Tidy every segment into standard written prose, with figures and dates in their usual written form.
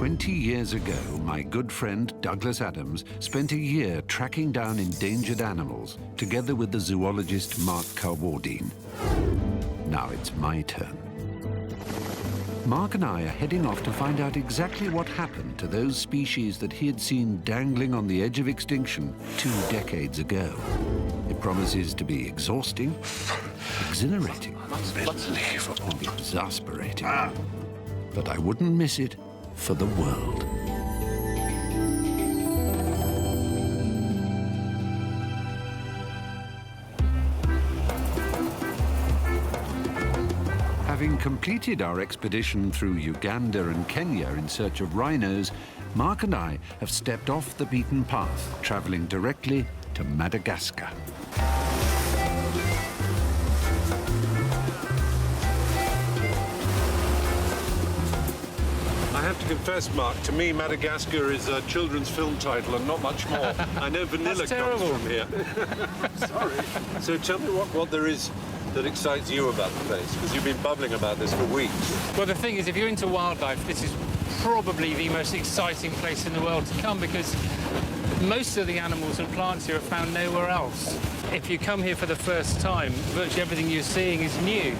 20 years ago, my good friend Douglas Adams spent a year tracking down endangered animals together with the zoologist Mark Carwardine. Now it's my turn. Mark and I are heading off to find out exactly what happened to those species that he had seen dangling on the edge of extinction 2 decades ago. It promises to be exhausting, exhilarating, and exasperating. But I wouldn't miss it for the world. Having completed our expedition through Uganda and Kenya in search of rhinos, Mark and I have stepped off the beaten path, travelling directly to Madagascar. I have to confess, Mark, to me, Madagascar is a children's film title and not much more. I know vanilla comes from here. Sorry. So tell me what there is that excites you about the place, because you've been bubbling about this for weeks. Well, the thing is, if you're into wildlife, this is probably the most exciting place in the world to come, because most of the animals and plants here are found nowhere else. If you come here for the first time, virtually everything you're seeing is new.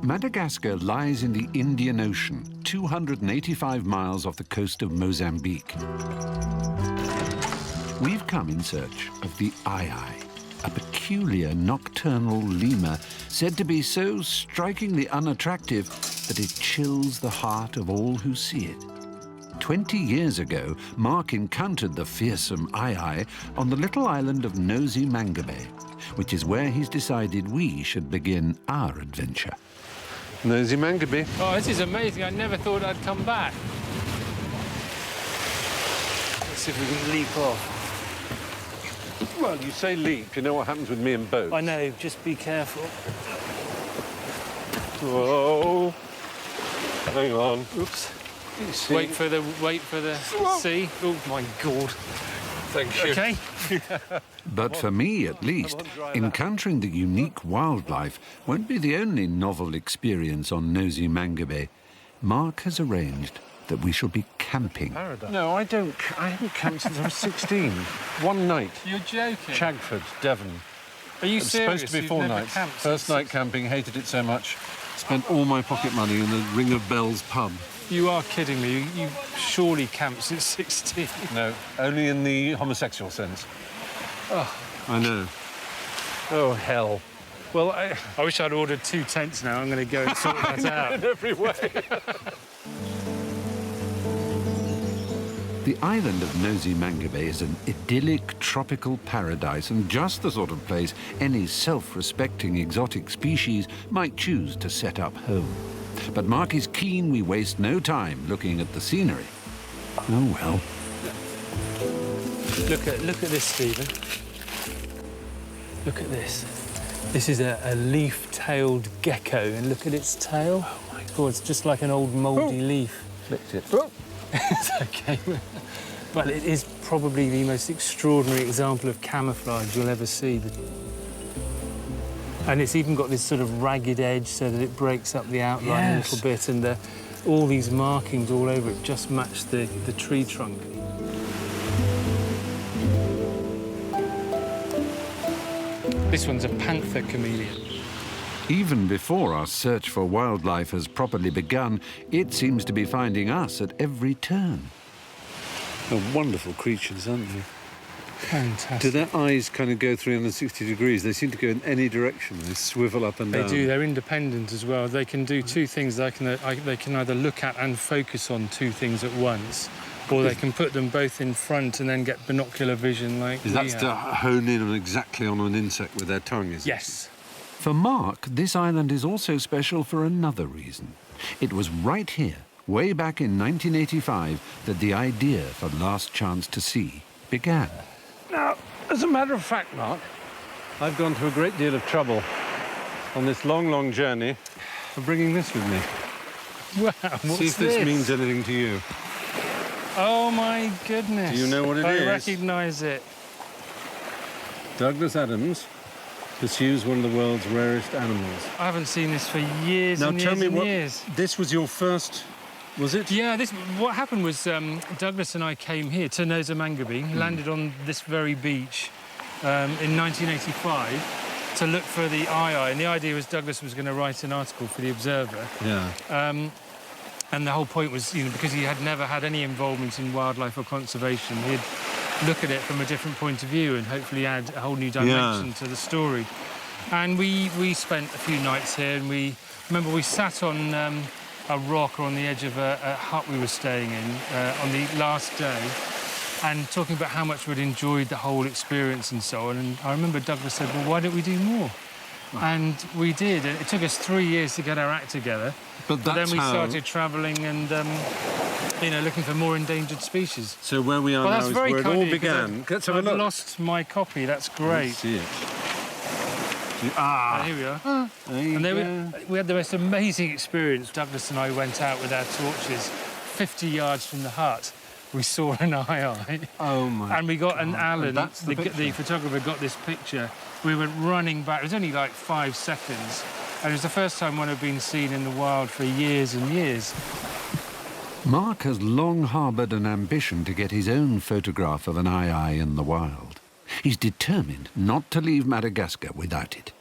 Madagascar lies in the Indian Ocean, 285 miles off the coast of Mozambique. We've come in search of the ai, a peculiar nocturnal lemur said to be so strikingly unattractive that it chills the heart of all who see it. 20 years ago, Mark encountered the fearsome ai on the little island of Nosy Mangabe, which is where he's decided we should begin our adventure. Nosy Mangabe. Oh, this is amazing. I never thought I'd come back. Let's see if we can leap off. Well, you say leap. You know what happens with me and boats. I know. Just be careful. Whoa. Hang on. Oops. Wait for the sea. Oh, my God. Thank you. OK? But for me, at least, encountering the unique wildlife won't be the only novel experience on Nosy Mangabe. Mark has arranged that we shall be camping. No, I haven't camped since I was 16. One night. You're joking? Chagford, Devon. Are you It's serious? supposed to be You've 4 never nights. camped First since night camping, hated it so much. Spent all my pocket money in the Ring of Bells pub. You are kidding me. You surely camped since 16. No, only in the homosexual sense. Oh, I know. Oh, hell. Well, I wish I'd ordered 2 tents now. I'm going to go and sort that out. in every way. The island of Nosy Mangabe is an idyllic tropical paradise and just the sort of place any self-respecting exotic species might choose to set up home. But Mark is keen we waste no time looking at the scenery. Oh, well. Look at this, Stephen. Look at this. This is a leaf-tailed gecko, and look at its tail. Oh, my God, it's just like an old mouldy leaf. Flicked it. It's OK. But it is probably the most extraordinary example of camouflage you'll ever see. And it's even got this sort of ragged edge so that it breaks up the outline a little bit, and all these markings all over it just match the tree trunk. This one's a panther chameleon. Even before our search for wildlife has properly begun, it seems to be finding us at every turn. They're wonderful creatures, aren't they? Fantastic. Do their eyes kind of go 360 degrees? They seem to go in any direction. They swivel up and down. They do. They're independent as well. They can do 2 things. They can either look at and focus on 2 things at once, or they can put them both in front and then get binocular vision like Is we that to have. hone in on exactly on an insect with their tongue, is it? Yes. For Mark, this island is also special for another reason. It was right here, way back in 1985, that the idea for Last Chance to Sea began. Now, as a matter of fact, Mark, I've gone to a great deal of trouble on this long, long journey for bringing this with me. Wow, what's See if this means anything to you. Oh, my goodness. Do you know what it is? I recognise it. Douglas Adams pursues one of the world's rarest animals. I haven't seen this for years and years and years. This was your first, was it? Yeah, what happened was Douglas and I came here to Nosa Mangabey, landed on this very beach in 1985 to look for the eye. And the idea was Douglas was going to write an article for The Observer. Yeah. And the whole point was, because he had never had any involvement in wildlife or conservation, he'd look at it from a different point of view and hopefully add a whole new dimension to the story. And we spent a few nights here, and we sat on a rock or on the edge of a hut we were staying in on the last day, and talking about how much we'd enjoyed the whole experience and so on. And I remember Douglas said, well, why don't we do more? And we did. It took us 3 years to get our act together. But then we started travelling and, looking for more endangered species. So where we are now is where it all began. Let's have a look. I've lost my copy. That's great. Let's see it. Here we are. And we had the most amazing experience. Douglas and I went out with our torches 50 yards from the hut. We saw an eye. Oh, my And we got an Alan, the photographer, got this picture. We went running back. It was only like 5 seconds. And it was the first time one had been seen in the wild for years and years. Mark has long harboured an ambition to get his own photograph of an eye in the wild. He's determined not to leave Madagascar without it.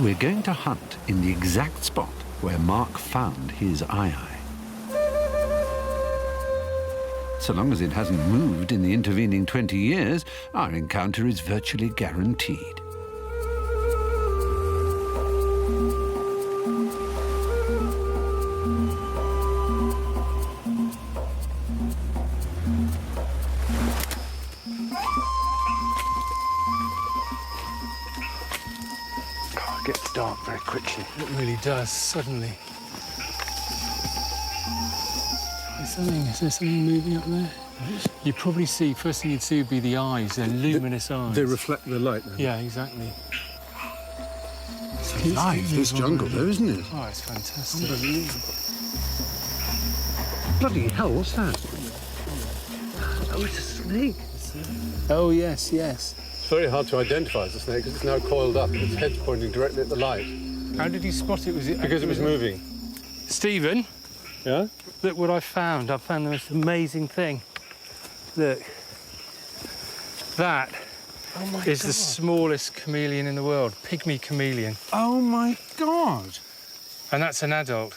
We're going to hunt in the exact spot where Mark found his eye. So long as it hasn't moved in the intervening 20 years, our encounter is virtually guaranteed. Oh, it gets dark very quickly. It really does, suddenly. Is there something moving up there? You probably see, first thing you'd see would be the eyes, they're luminous eyes. They reflect the light, then? Yeah, exactly. It's alive, this jungle, though, isn't it? Oh, it's fantastic. Unbelievable. Bloody hell, what's that? Oh, it's a snake. Oh, yes, yes. It's very hard to identify as a snake because it's now coiled up. Its head's pointing directly at the light. How did you spot it? Because it was moving. Stephen? Yeah? Look what I found. I found the most amazing thing. Look. That is the smallest chameleon in the world. Pygmy chameleon. Oh, my God. And that's an adult.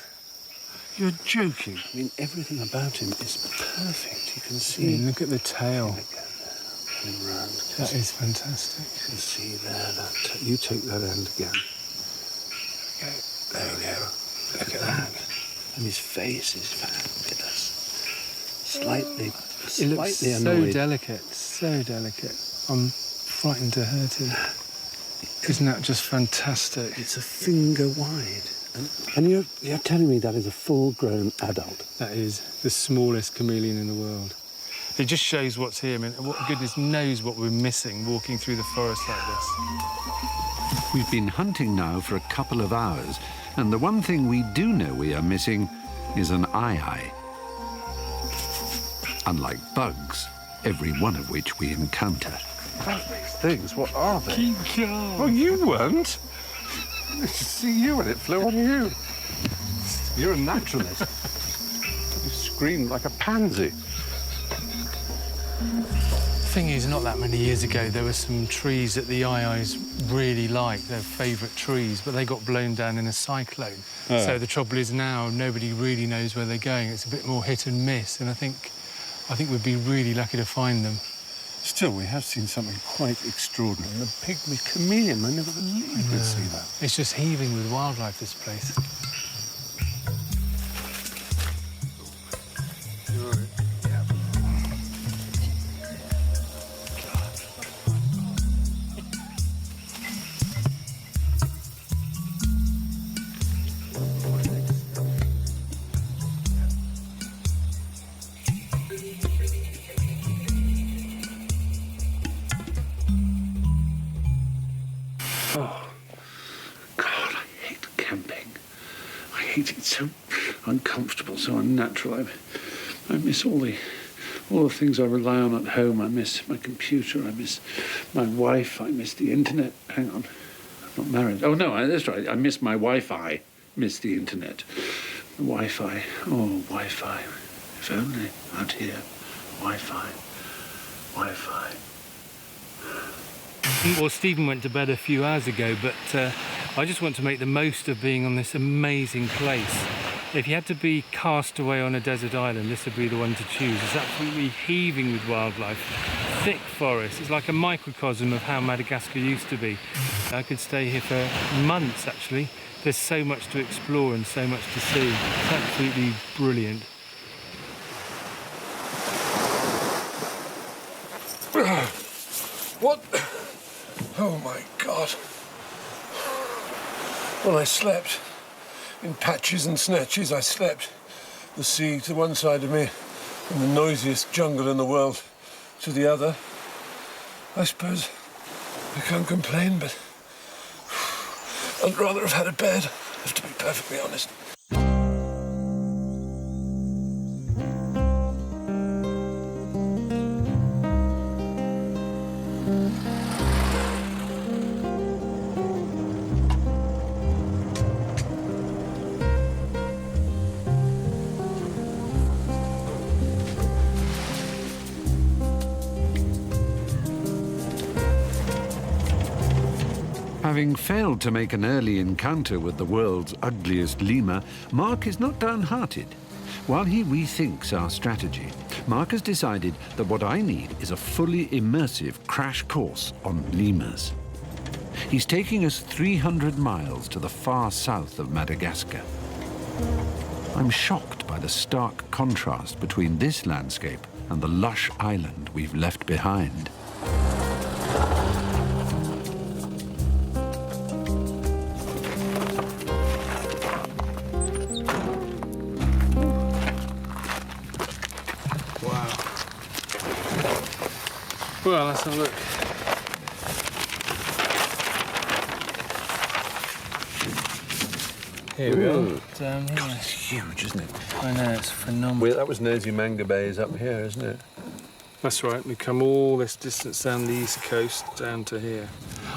You're joking. I mean, everything about him is perfect. You can see... Look at the tail. Around. That is fantastic. You can see there, you take that end again. Okay, there we go. Look at that. And his face is fabulous. Slightly It looks annoyed. so delicate. I'm frightened to hurt him. Isn't that just fantastic? It's a finger wide. And you're telling me that is a full-grown adult? That is the smallest chameleon in the world. It just shows what's here. I mean, goodness knows what we're missing walking through the forest like this. We've been hunting now for a couple of hours, and the one thing we do know we are missing is an eye. Unlike bugs, every one of which we encounter. These things, what are they? Keep calm. Oh, you weren't. I used to see you when it flew on you. You're a naturalist. You screamed like a pansy. The thing is, not that many years ago, there were some trees that the eye-eyes really liked, their favourite trees, but they got blown down in a cyclone. Oh. So the trouble is now nobody really knows where they're going. It's a bit more hit and miss, and I think we'd be really lucky to find them. Still, we have seen something quite extraordinary. The pygmy chameleon, I never believed we'd see that. It's just heaving with wildlife, this place. Oh, God, I hate camping. I hate it so uncomfortable, so unnatural. I miss all all the things I rely on at home. I miss my computer, I miss my wife, I miss the internet. Hang on, I'm not married. Oh, no, that's right. I miss my Wi-Fi, miss the internet. The Wi-Fi, oh, Wi-Fi. If only out here, Wi-Fi, Wi-Fi. Well, Stephen went to bed a few hours ago, but I just want to make the most of being on this amazing place. If you had to be cast away on a desert island, this would be the one to choose. It's absolutely heaving with wildlife, thick forest. It's like a microcosm of how Madagascar used to be. I could stay here for months, actually. There's so much to explore and so much to see. It's absolutely brilliant. What? Oh my God. Well, I slept in patches and snatches. I slept the sea to one side of me and the noisiest jungle in the world to the other. I suppose I can't complain, but I'd rather have had a bed, I have to be perfectly honest. Having failed to make an early encounter with the world's ugliest lemur, Mark is not downhearted. While he rethinks our strategy, Mark has decided that what I need is a fully immersive crash course on lemurs. He's taking us 300 miles to the far south of Madagascar. I'm shocked by the stark contrast between this landscape and the lush island we've left behind. Well, let's have a look. Here we are. Down here. God, it's huge, isn't it? I know, it's phenomenal. Well, that was Nosy Manga Bay is up here, isn't it? That's right. We come all this distance down the east coast down to here.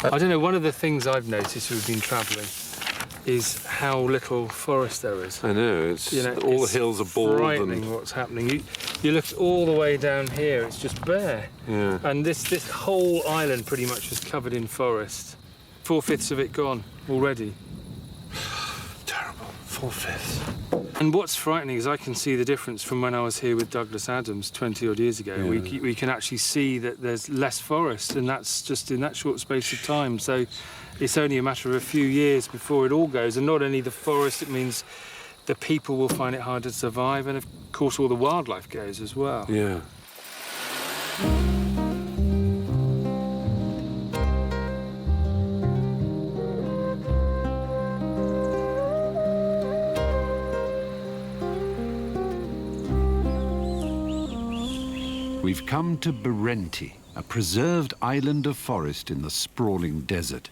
I don't know, one of the things I've noticed who've been travelling is how little forest there is. I know, it's, you know, all the hills are bald. It's frightening what's happening. You look all the way down here, it's just bare. Yeah. And this whole island pretty much is covered in forest. 4/5 of it gone already. Terrible. 4/5. And what's frightening is I can see the difference from when I was here with Douglas Adams 20-odd years ago. Yeah. We can actually see that there's less forest, and that's just in that short space of time. So it's only a matter of a few years before it all goes. And not only the forest, it means the people will find it hard to survive, and of course all the wildlife goes as well. Yeah. We've come to Berenti, a preserved island of forest in the sprawling desert.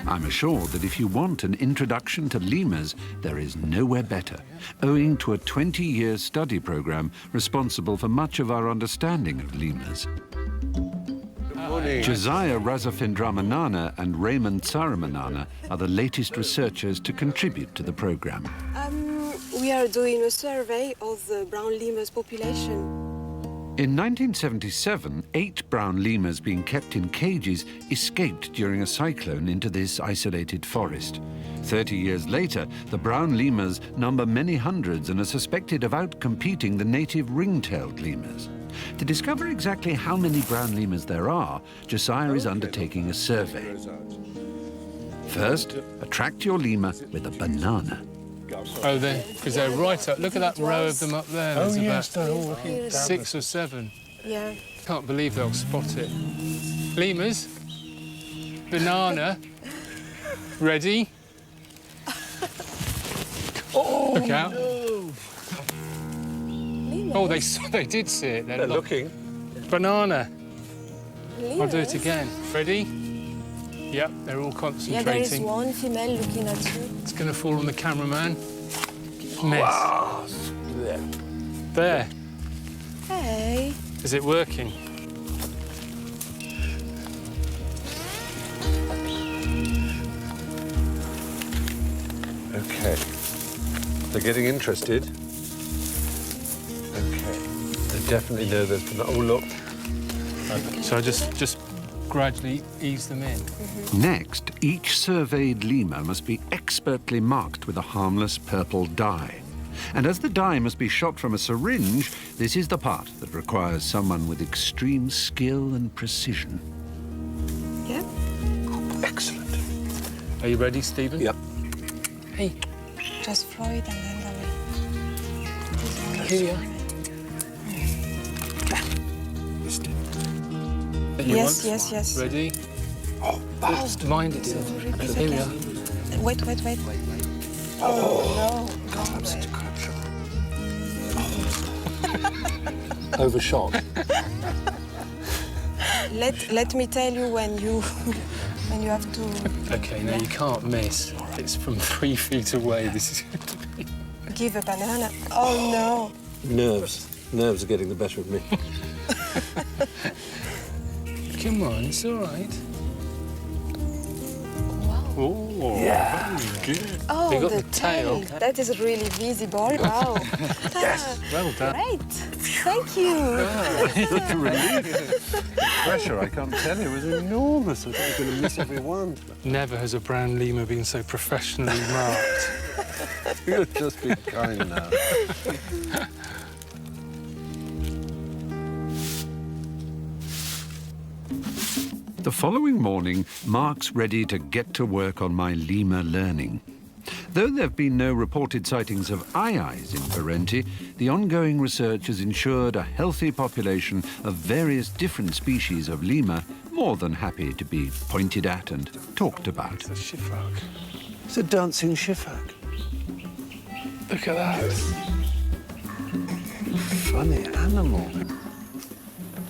I'm assured that if you want an introduction to lemurs, there is nowhere better, owing to a 20-year study program responsible for much of our understanding of lemurs. Josiah Razafindramanana and Raymond Saramanana are the latest researchers to contribute to the program. We are doing a survey of the brown lemurs population. In 1977, 8 brown lemurs being kept in cages escaped during a cyclone into this isolated forest. 30 years later, the brown lemurs number many hundreds and are suspected of outcompeting the native ring-tailed lemurs. To discover exactly how many brown lemurs there are, Josiah is undertaking a survey. First, attract your lemur with a banana. Oh, because they're right up. Look at that row of them up there. There's about 6 or 7. Yeah. Can't believe they'll spot it. Lemurs, banana, ready. Oh, look out. No. Oh, they did see it. They're looking. Banana. Lemurs? I'll do it again. Ready? Yep, they're all concentrating. Yeah, there is one female looking at you. It's going to fall on the cameraman. Miss. Wow. There. Hey. Is it working? Okay. They're getting interested. Okay. They definitely know there's... Oh, look. So I just gradually ease them in. Next, each surveyed lemur must be expertly marked with a harmless purple dye. And as the dye must be shot from a syringe, this is the part that requires someone with extreme skill and precision. Yeah. Excellent. Are you ready, Stephen? Yep. Hey. Just Floyd and then Here. Yes, yes, yes. Ready? Oh, bastard. Mind it. Repeat Here we again. are. Wait. Oh, no. God, I'm such a crap shot. Overshot. Let me tell you when you have to Okay, now you can't miss. It's from 3 feet away. This is going to be... give a banana. Oh, no. Nerves. Nerves are getting the better of me. Come on, it's all right. Wow. Oh, Yeah. good. Oh, You got the the tail. That is really visible. Wow. Yes. Well done. Great. Thank you. The relief. Pressure, I can't tell you, was enormous. I thought I was going to miss every one. Never has a brown lemur been so professionally marked. You're just being kind now. The following morning, Mark's ready to get to work on my lemur learning. Though there have been no reported sightings of aye-ayes in Parenti, the ongoing research has ensured a healthy population of various different species of lemur, more than happy to be pointed at and talked about. It's a shifrock. It's a dancing shifak. Look at that. Funny animal.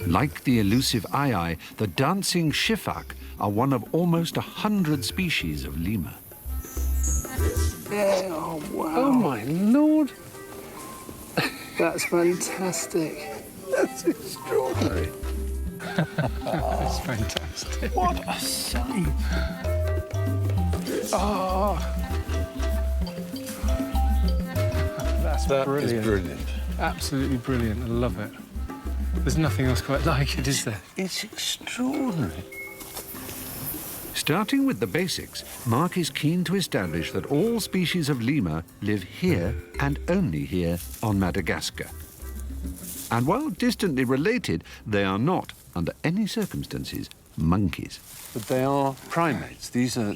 Like the elusive aye-aye, the dancing shifak are one of almost 100 species of lemur. Yeah, oh, wow. Oh, my Lord. That's fantastic. That's extraordinary. That's fantastic. What a sight. Oh. That's That brilliant. is brilliant. Absolutely brilliant. I love it. There's nothing else quite like it, is there? It's extraordinary. Starting with the basics, Mark is keen to establish that all species of lemur live here and only here on Madagascar. And while distantly related, they are not, under any circumstances, monkeys. But they are primates. These are,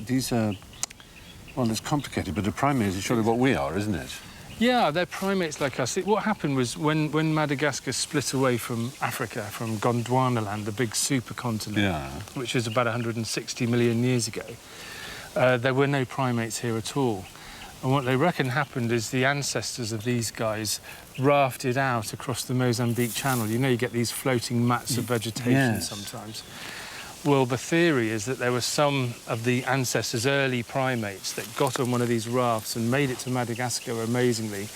well, it's complicated, but a primate is surely what we are, isn't it? Yeah, they're primates like us. What happened was when Madagascar split away from Africa, from Gondwanaland, the big supercontinent, which was about 160 million years ago, there were no primates here at all. And what they reckon happened is the ancestors of these guys rafted out across the Mozambique Channel. You know, you get these floating mats of vegetation sometimes. Well, the theory is that there were some of the ancestors, early primates, that got on one of these rafts and made it to Madagascar, amazingly.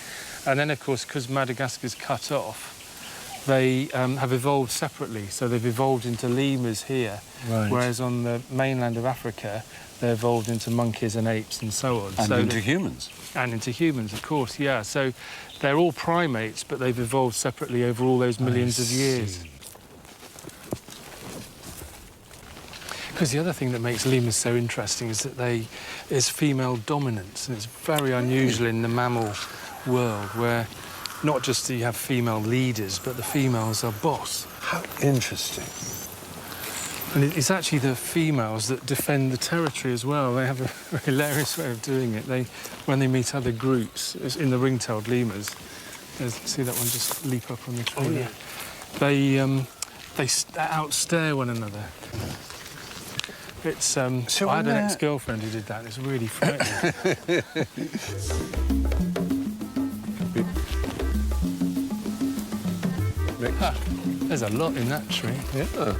And then, of course, because Madagascar's cut off, they have evolved separately. So they've evolved into lemurs here, whereas on the mainland of Africa, they evolved into monkeys and apes and so on. And into humans. And into humans, of course, yeah. So they're all primates, but they've evolved separately over all those millions of years. Because the other thing that makes lemurs so interesting is that is female dominance, and it's very unusual in the mammal world, where not just do you have female leaders, but the females are boss. How interesting. And it's actually the females that defend the territory as well. They have a hilarious way of doing it. When they meet other groups, in the ring-tailed lemurs, see that one just leap up on the tree. Oh, yeah. They outstare one another. It's So I had an when ex-girlfriend who did that. It's really frightening. Ha, there's a lot in that tree. Yeah.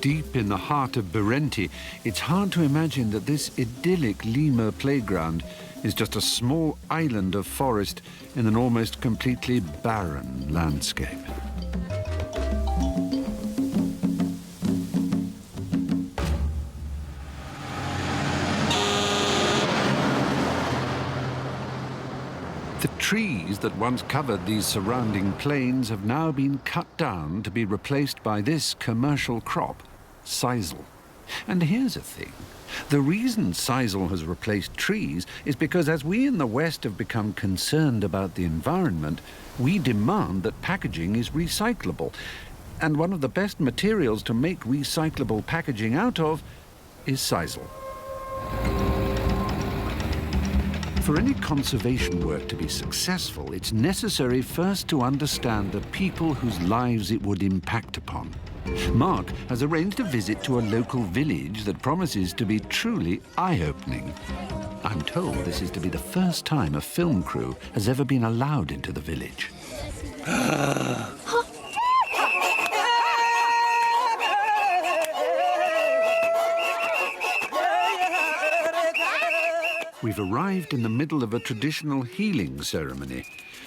Deep in the heart of Burenti, it's hard to imagine that this idyllic lemur playground is just a small island of forest in an almost completely barren landscape. The trees that once covered these surrounding plains have now been cut down to be replaced by this commercial crop, sisal. And here's a thing. The reason sisal has replaced trees is because as we in the West have become concerned about the environment, we demand that packaging is recyclable. And one of the best materials to make recyclable packaging out of is sisal. For any conservation work to be successful, it's necessary first to understand the people whose lives it would impact upon. Mark has arranged a visit to a local village that promises to be truly eye-opening. I'm told this is to be the first time a film crew has ever been allowed into the village. We've arrived in the middle of a traditional healing ceremony.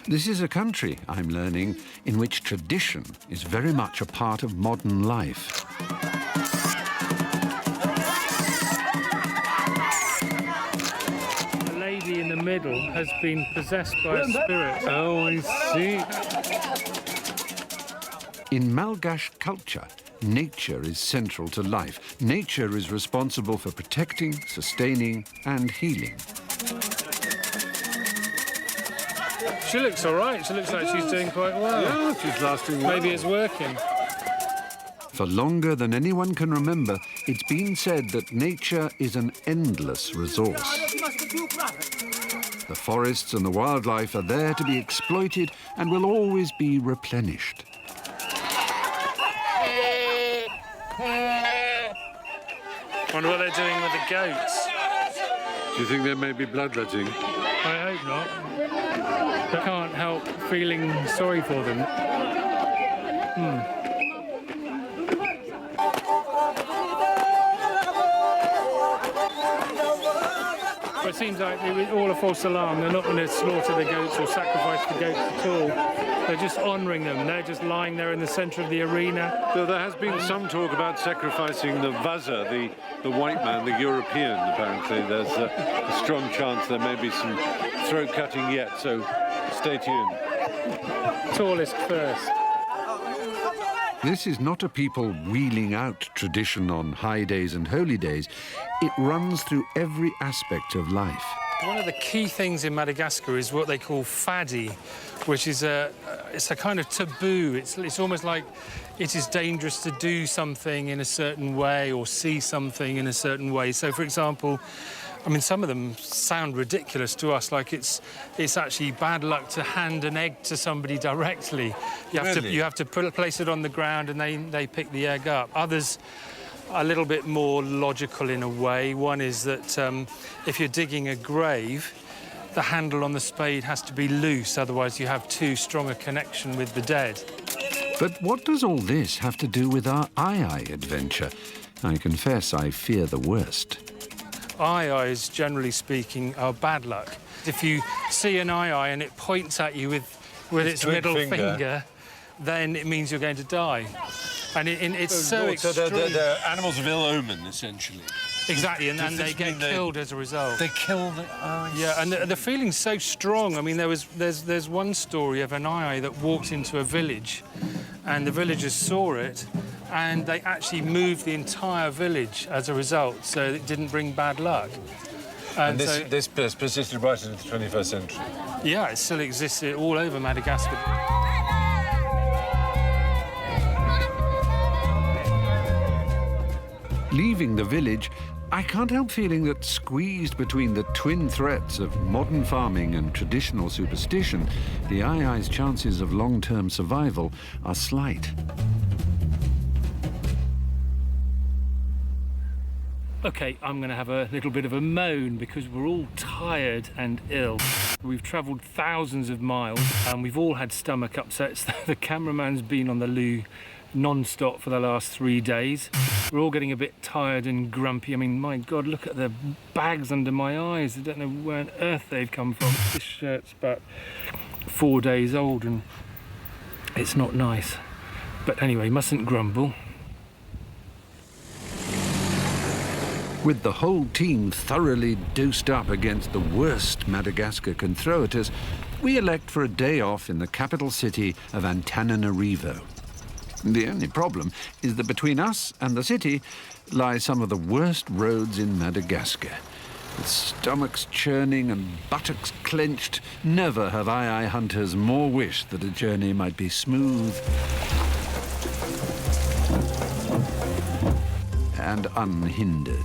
This is a country, I'm learning, in which tradition is very much a part of modern life. The lady in the middle has been possessed by a spirit. Oh, I see. In Malgache culture, nature is central to life. Nature is responsible for protecting, sustaining, and healing. She looks all right. She looks like she's doing quite well. Yeah, she's lasting well. Maybe it's working. For longer than anyone can remember, it's been said that nature is an endless resource. The forests and the wildlife are there to be exploited and will always be replenished. Wonder what they're doing with the goats. Do you think there may be bloodletting? I hope not. I can't help feeling sorry for them. It seems like it was all a false alarm. They're not going to slaughter the goats or sacrifice the goats at all. They're just honouring them. They're just lying there in the centre of the arena. So there has been some talk about sacrificing the Vaza, the white man, the European, apparently. There's a strong chance there may be some throat cutting yet, so stay tuned. Tallest first. This is not a people wheeling out tradition on high days and holy days. It runs through every aspect of life. One of the key things in Madagascar is what they call fadi, which is it's a kind of taboo. It's almost like it is dangerous to do something in a certain way or see something in a certain way. So, for example, I mean, some of them sound ridiculous to us, like it's actually bad luck to hand an egg to somebody directly. You have to place it on the ground and they pick the egg up. Others are a little bit more logical in a way. One is that if you're digging a grave, the handle on the spade has to be loose, otherwise you have too strong a connection with the dead. But what does all this have to do with our aye adventure? I confess I fear the worst. Aye-ayes, generally speaking, are bad luck. If you see an aye-aye and it points at you with its middle finger, then it means you're going to die. And it's so extreme. So they're animals of ill omen, essentially. Exactly, and then they get killed as a result. They kill the... Yeah, and the feeling's so strong. I mean, there's one story of an aye-aye that walked into a village, and the villagers saw it, and they actually moved the entire village as a result, so it didn't bring bad luck. And this persisted right into the 21st century? Yeah, it still exists all over Madagascar. Leaving the village, I can't help feeling that squeezed between the twin threats of modern farming and traditional superstition, the aye-aye's chances of long-term survival are slight. OK, I'm going to have a little bit of a moan because we're all tired and ill. We've travelled thousands of miles and we've all had stomach upsets. The cameraman's been on the loo non-stop for the last 3 days. We're all getting a bit tired and grumpy. I mean, my God, look at the bags under my eyes. I don't know where on earth they've come from. This shirt's about 4 days old and it's not nice. But anyway, mustn't grumble. With the whole team thoroughly dosed up against the worst Madagascar can throw at us, we elect for a day off in the capital city of Antananarivo. The only problem is that between us and the city lie some of the worst roads in Madagascar. With stomachs churning and buttocks clenched, never have aye hunters more wished that a journey might be smooth and unhindered.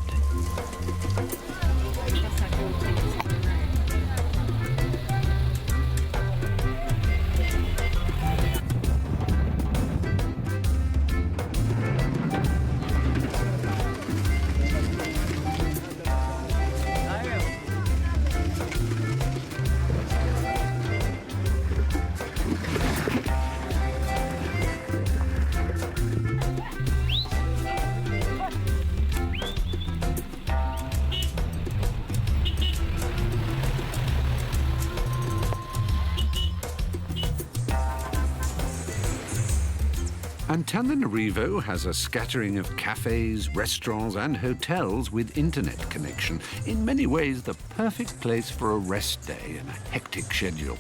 Antananarivo has a scattering of cafes, restaurants and hotels with internet connection. In many ways, the perfect place for a rest day in a hectic schedule.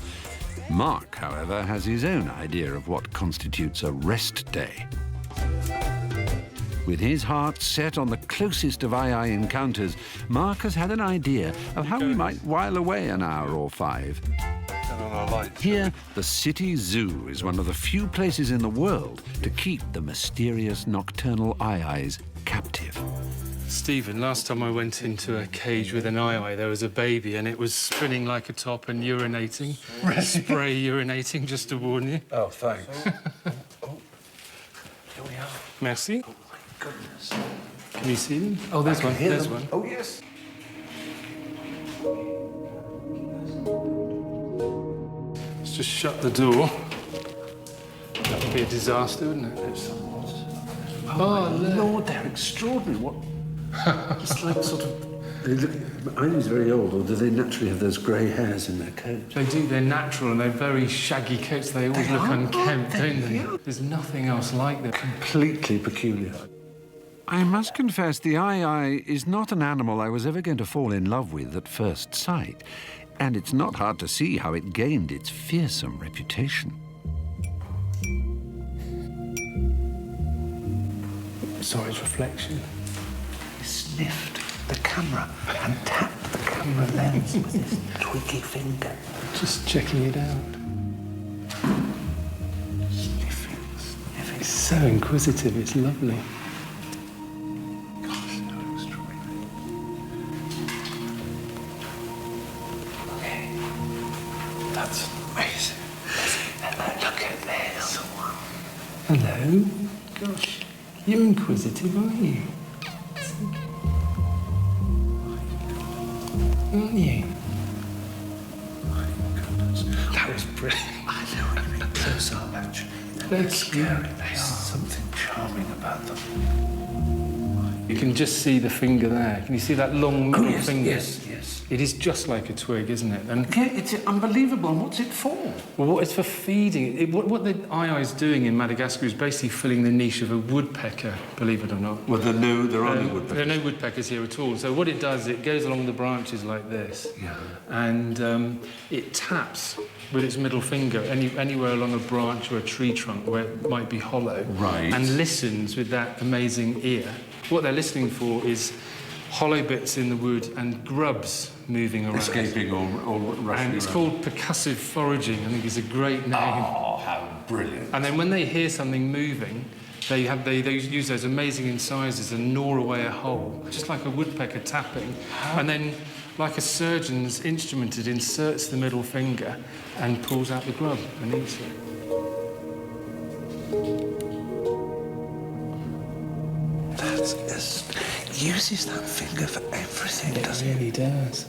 Mark, however, has his own idea of what constitutes a rest day. With his heart set on the closest of aye encounters, Mark has had an idea of how we might while away an hour or 5. Here, the city zoo is one of the few places in the world to keep the mysterious nocturnal aye-ayes captive. Stephen, last time I went into a cage with an aye-aye, there was a baby and it was spinning like a top and urinating. Spray urinating, just to warn you. Oh, thanks. Here we are. Merci. Oh, my goodness. Can you see them? Oh, there's one. There's one. Oh, yes. Let's just shut the door. That would be a disaster, wouldn't it? Oh, Lord, they're extraordinary. What? It's like sort of... They look, either he's very old, or do they naturally have those grey hairs in their coat? They do. They're natural, and they're very shaggy coats. They always look unkempt, don't they? There's nothing else like them. Completely peculiar. I must confess the aye-aye is not an animal I was ever going to fall in love with at first sight, and it's not hard to see how it gained its fearsome reputation. Saw its reflection. He sniffed the camera and tapped the camera lens with his twiggy finger. Just checking it out. Sniffing. It's so inquisitive. It's lovely. Gosh, that looks terrific. Okay. That's amazing. And look at this one. Hello. Gosh, you're inquisitive, aren't you? Aren't you? My goodness. That was brilliant. I know what you mean. Close up, actually. They're Scary. There's something charming about them. You can just see the finger there. Can you see that long middle finger? Yes. It is just like a twig, isn't it? And Yeah, it's unbelievable. And what's it for? well, it's for feeding. What the aye-aye is doing in Madagascar is basically filling the niche of a woodpecker, believe it or not. Well, there are no woodpeckers. There are no woodpeckers here at all. So what it does, it goes along the branches like this. Yeah. And it taps with its middle finger anywhere along a branch or a tree trunk where it might be hollow. Right. And listens with that amazing ear. What they're listening for is hollow bits in the wood and grubs moving around. Escaping or rushing And it's around. called percussive foraging. I think it's a great name. Oh, how brilliant. And then when they hear something moving, they use those amazing incisors and gnaw away a hole, just like a woodpecker tapping. And then, like a surgeon's instrument, it inserts the middle finger and pulls out the grub and eats it. Uses that finger for everything, doesn't It really does.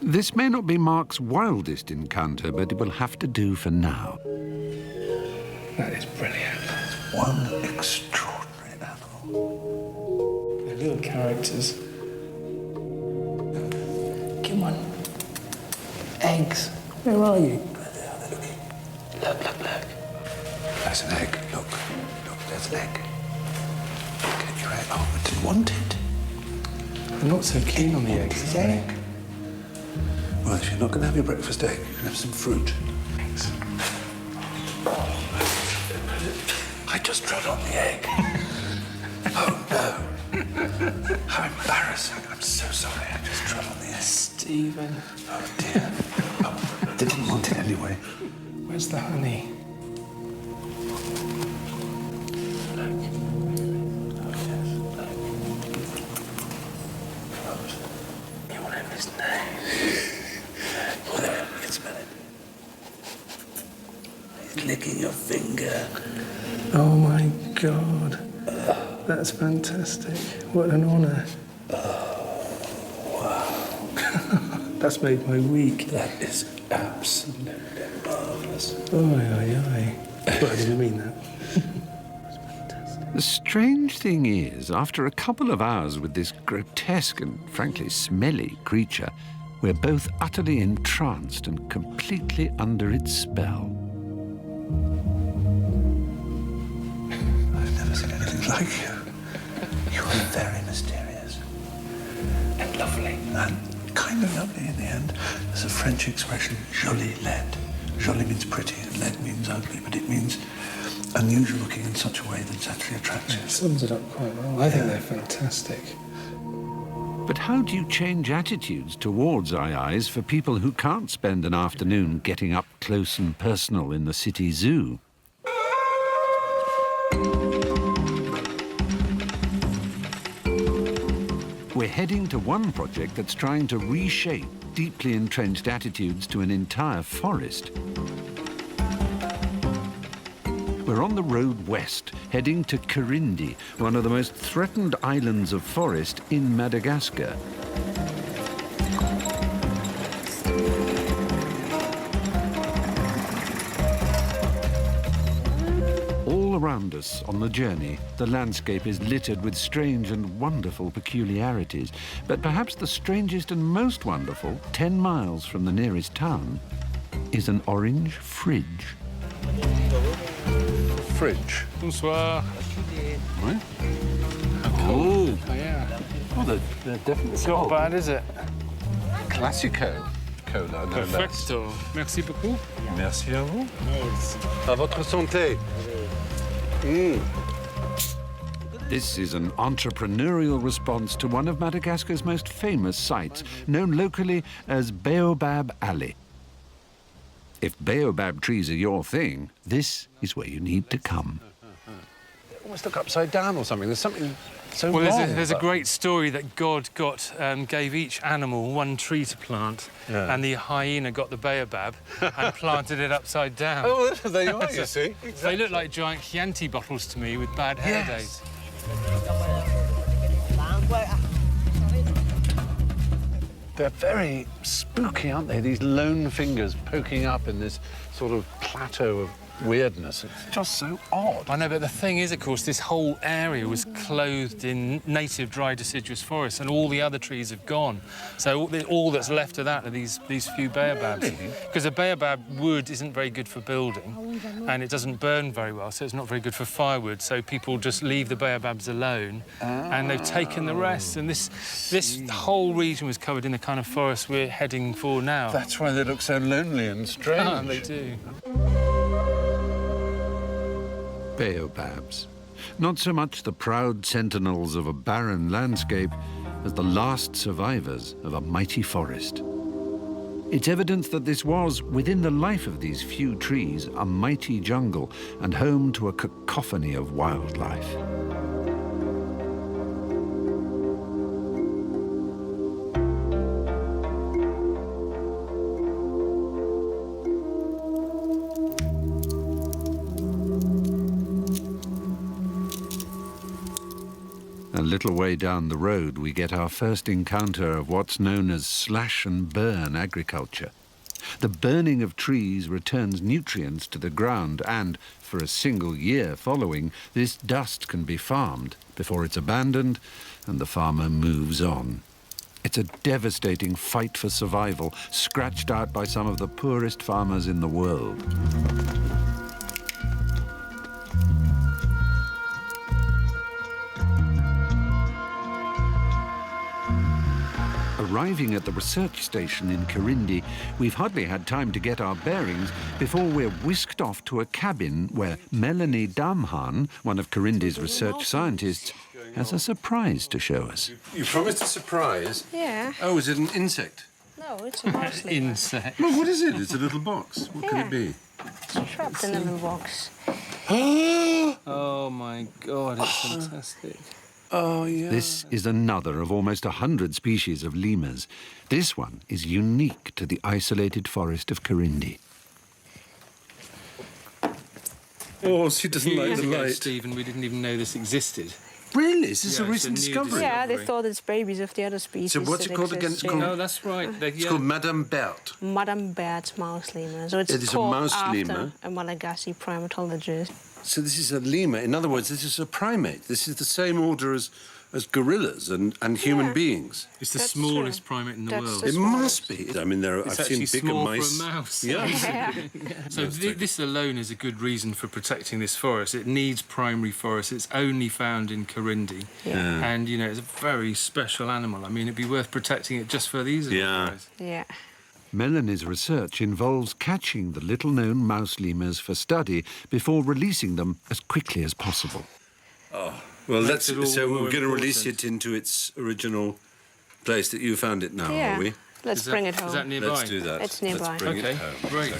This may not be Mark's wildest encounter, but it will have to do for now. That is brilliant. One extraordinary animal. the characters. Come on. Eggs. Where are you? There they're looking. Look, look, look. That's an egg. Look, look, there's an egg. Get your egg. Oh, I didn't want it. I'm not so keen on the eggs. It's egg. Well, if you're not going to have your breakfast egg, you can have some fruit. Thanks. I just trod on the egg. Oh, no. How embarrassing. I'm so sorry. I just trod on the egg. Stephen. Oh, dear. Oh, I didn't want it anyway. Where's the honey? You want his name? Well, there, you can smell it. He's licking your finger. Oh my God. That's fantastic. What an honour. Wow. That's made my week. That is absolutely marvellous. But I didn't mean that. The strange thing is, after a couple of hours with this grotesque and frankly smelly creature, we're both utterly entranced and completely under its spell. I've never seen anything like you. You are very mysterious. And lovely. And kind of lovely in the end. There's a French expression, jolie laid. Jolie means pretty and laid means ugly, but it means unusual looking in such a way that it's actually attractive. It sums it up quite well. I think they're fantastic. But how do you change attitudes towards aye-ayes for people who can't spend an afternoon getting up close and personal in the city zoo? We're heading to one project that's trying to reshape deeply entrenched attitudes to an entire forest. We're on the road west, heading to Carwardine, one of the most threatened islands of forest in Madagascar. All around us on the journey, the landscape is littered with strange and wonderful peculiarities. But perhaps the strangest and most wonderful, 10 miles from the nearest town, is an orange fridge. Fridge. Bonsoir. Right? Oh, yeah. Oh, they're definitely It's not bad, is it? Classico cola, no less. Perfecto. Merci beaucoup. Merci à vous. À votre santé. This is an entrepreneurial response to one of Madagascar's most famous sites, known locally as Baobab Alley. If baobab trees are your thing, this is where you need to come. They almost look upside down or something. There's something so Well, wrong. there's a great story that God gave each animal one tree to plant, and the hyena got the baobab and planted it upside down. Oh, there you are, you see. They look like giant Chianti bottles to me with bad hair days. They're very spooky, aren't they? These lone fingers poking up in this sort of plateau of weirdness. It's just so odd. I know, but the thing is, of course, this whole area was clothed in native dry deciduous forest, and all the other trees have gone. So all that's left of that are these few baobabs. Because a baobab wood isn't very good for building, and it doesn't burn very well, so it's not very good for firewood. So people just leave the baobabs alone, and they've taken the rest. And this whole region was covered in the kind of forest we're heading for now. That's why they look so lonely and strange. They do. Baobabs. Not so much the proud sentinels of a barren landscape as the last survivors of a mighty forest. It's evidence that this was, within the life of these few trees, a mighty jungle and home to a cacophony of wildlife. A little way down the road, we get our first encounter of what's known as slash and burn agriculture. The burning of trees returns nutrients to the ground and, for a single year following, this dust can be farmed before it's abandoned and the farmer moves on. It's a devastating fight for survival, scratched out by some of the poorest farmers in the world. Arriving at the research station in Carindi, we've hardly had time to get our bearings before we're whisked off to a cabin where Melanie Damhan, one of Carindi's research scientists, has a surprise to show us. You promised a surprise? Yeah. Oh, is it an insect? No, it's a mouse lemur. Insect. No, what is it? It's a little box. What can it be? It's trapped in a little box. Oh, my God, it's fantastic. Oh, yeah. This is another of almost 100 species of lemurs. This one is unique to the isolated forest of Carindi. Oh, she doesn't like Years the ago, light. Stephen, we didn't even know this existed. Really? Is this Yeah, a it's recent a new discovery? Yeah, they Discovery. thought it's babies of the other species. So what's it that called again? exist It's in called- Oh, that's right. It's called Madame Bert. Madame Bert's mouse lemur. So it's It is a called mouse after lemur. a Madagascar primatologist. So this is a lemur. In other words, this is a primate. This is the same order as gorillas and human Yeah. beings. It's the That's smallest true. primate in the That's world. the It must smallest. be. I mean, It's I've seen actually bigger small mice. for a mouse. Yeah. So this alone is a good reason for protecting this forest. It needs primary forest. It's only found in Carindi. Yeah. And, you know, it's a very special animal. I mean, it'd be worth protecting it just for these little Yeah. guys. Yeah. Melanie's research involves catching the little-known mouse lemurs for study before releasing them as quickly as possible. Well, Makes it all so more we're going to release important. it into its original place that you found it now, Yeah. are we? Let's bring it home. Is that nearby? Let's do that. It's nearby. Let's bring Okay, it home. great.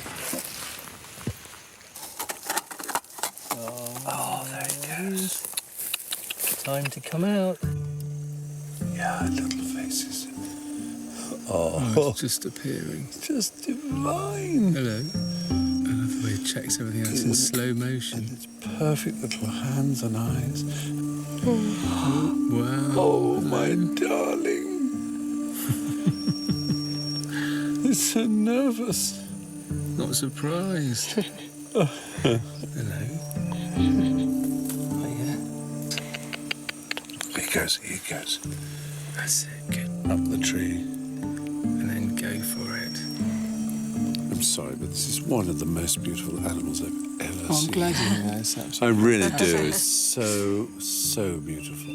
Oh, there it goes. Time to come out. Yeah, little faces. Oh, it's just appearing. Just divine. Hello. I love the way it checks everything else in slow motion. Its perfect little hands and eyes. Wow. Oh, my darling. It's so nervous. Not surprised. Hello. Here goes, here goes. That's it. Good. Up the tree. And then go for it. I'm sorry, but this is one of the most beautiful animals I've ever I'm seen. glad you know. It's I absolutely really do. It's so beautiful.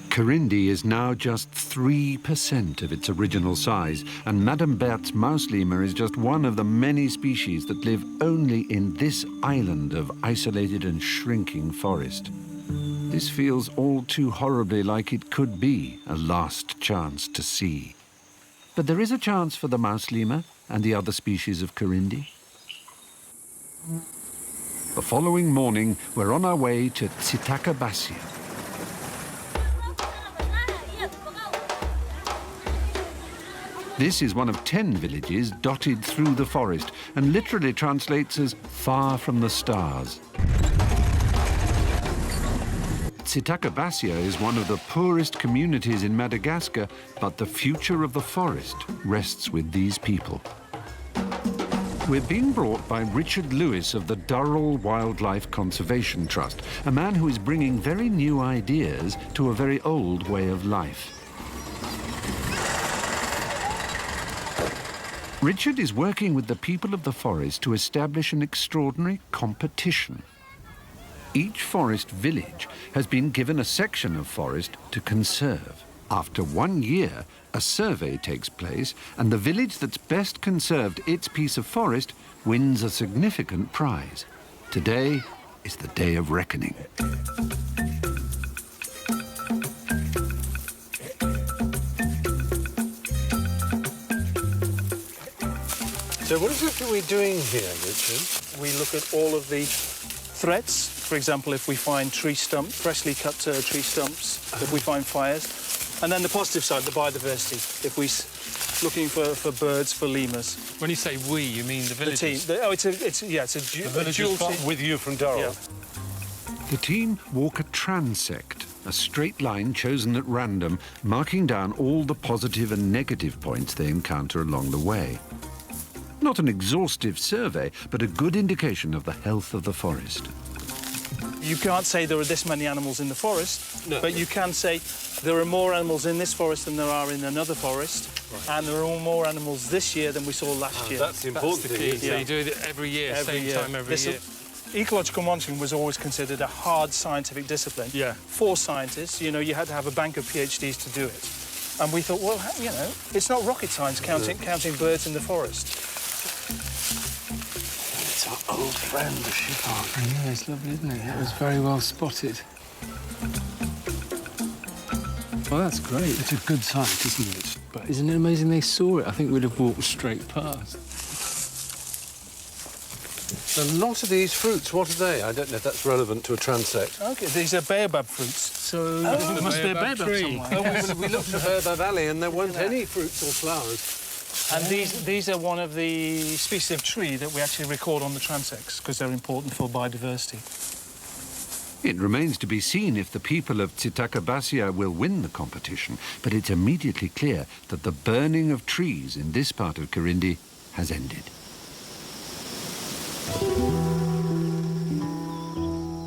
Carindi is now just 3% of its original size, and Madame Bert's mouse lemur is just one of the many species that live only in this island of isolated and shrinking forest. This feels all too horribly like it could be a last chance to see. But there is a chance for the mouse lemur and the other species of Carindi. The following morning, we're on our way to Tsitakabasia. This is one of 10 villages dotted through the forest and literally translates as far from the stars. Tsitakabasia is one of the poorest communities in Madagascar, but the future of the forest rests with these people. We're being brought by Richard Lewis of the Durrell Wildlife Conservation Trust, a man who is bringing very new ideas to a very old way of life. Richard is working with the people of the forest to establish an extraordinary competition. Each forest village has been given a section of forest to conserve. After 1 year, a survey takes place, and the village that's best conserved its piece of forest wins a significant prize. Today is the day of reckoning. So what is it that we're doing here, Richard? We look at all of the threats. For example, if we find tree stumps, freshly cut tree stumps, if we find fires. And then the positive side, the biodiversity. If we're looking for birds, for lemurs. When you say we, you mean the The villagers? team. It's a dual team. with you from Durrell. Yeah. The team walk a transect, a straight line chosen at random, marking down all the positive and negative points they encounter along the way. Not an exhaustive survey, but a good indication of the health of the forest. You can't say there are this many animals in the forest, but you can say there are more animals in this forest than there are in another forest, and there are more animals this year than we saw last year. That's the important thing. So you do it every year, same time every year. Ecological monitoring was always considered a hard scientific discipline. Yeah. For scientists, you know, you had to have a bank of PhDs to do it. And we thought, well, you know, it's not rocket science counting birds in the forest. It's our old friend, the shepherd. I know, it's lovely, isn't it? It was very well spotted. Well, that's great. It's a good sight, isn't it? But isn't it amazing they saw it? I think we'd have walked straight past. A lot of these fruits, what are they? I don't know if that's relevant to a transect. OK, these are baobab fruits. So there must be a baobab somewhere. We looked at Baobab Valley and there weren't any fruits or flowers. And these are one of the species of tree that we actually record on the transects because they're important for biodiversity. It remains to be seen if the people of Tsitakabasia will win the competition, but it's immediately clear that the burning of trees in this part of Karindi has ended.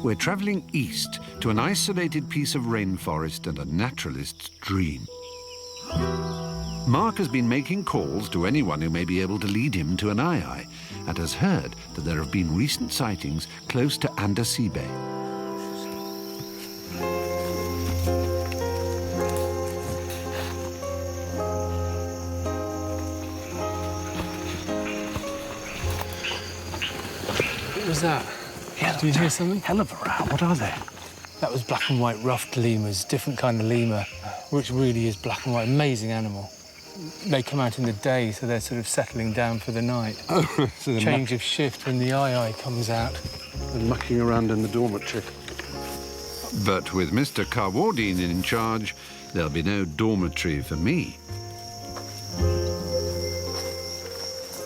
We're travelling east to an isolated piece of rainforest and a naturalist's dream. Mark has been making calls to anyone who may be able to lead him to an aye-aye and has heard that there have been recent sightings close to Andasibe. What was that? Yeah, Did you hear something? Hell of a row. What are they? That was black and white ruffed lemurs, different kind of lemur, which really is black and white, amazing animal. They come out in the day, so they're sort of settling down for the night. Oh, so Change of shift when the aye-aye comes out. they're mucking around in the dormitory. But with Mr. Carwardine in charge, there'll be no dormitory for me.